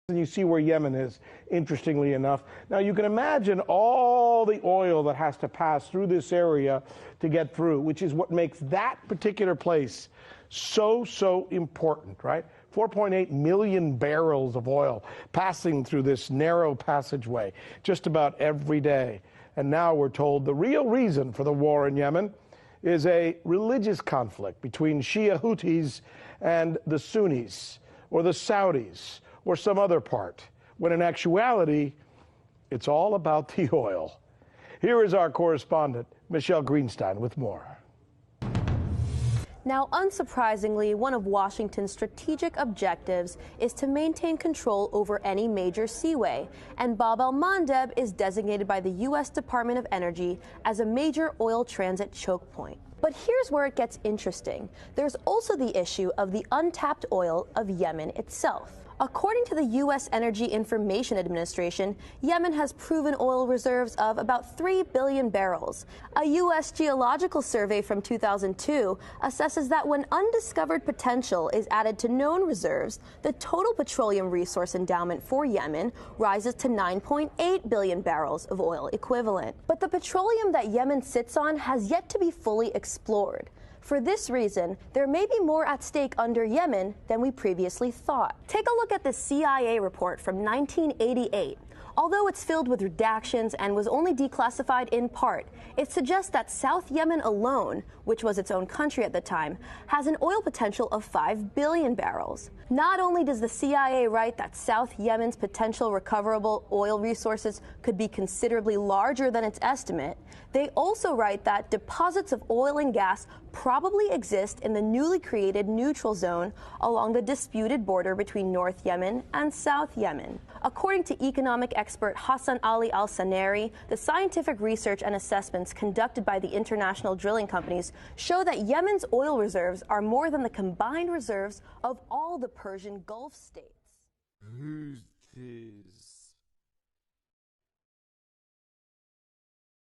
And you see where Yemen is, interestingly enough. Now, you can imagine all the oil that has to pass through this area to get through, which is what makes that particular place so important, right? 4.8 million barrels of oil passing through this narrow passageway just about every day. And now we're told the real reason for the war in Yemen is a religious conflict between Shia Houthis and the Sunnis, or the Saudis, or some other part, when in actuality, it's all about the oil. Here is our correspondent, Michelle Greenstein, with more. Now, unsurprisingly, one of Washington's strategic objectives is to maintain control over any major seaway, and Bab el-Mandeb is designated by the U.S. Department of Energy as a major oil transit choke point. But here's where it gets interesting. There's also the issue of the untapped oil of Yemen itself. According to the U.S. Energy Information Administration, Yemen has proven oil reserves of about 3 billion barrels. A U.S. geological survey from 2002 assesses that when undiscovered potential is added to known reserves, the total petroleum resource endowment for Yemen rises to 9.8 billion barrels of oil equivalent. But the petroleum that Yemen sits on has yet to be fully explored. For this reason, there may be more at stake under Yemen than we previously thought. Take a look at the CIA report from 1988. Although it's filled with redactions and was only declassified in part, it suggests that South Yemen alone, which was its own country at the time, has an oil potential of 5 billion barrels. Not only does the CIA write that South Yemen's potential recoverable oil resources could be considerably larger than its estimate, they also write that deposits of oil and gas probably exist in the newly created neutral zone along the disputed border between North Yemen and South Yemen. According to economic expert Hassan Ali Al-Saneri, the scientific research and assessments conducted by the international drilling companies show that Yemen's oil reserves are more than the combined reserves of all the Persian Gulf states.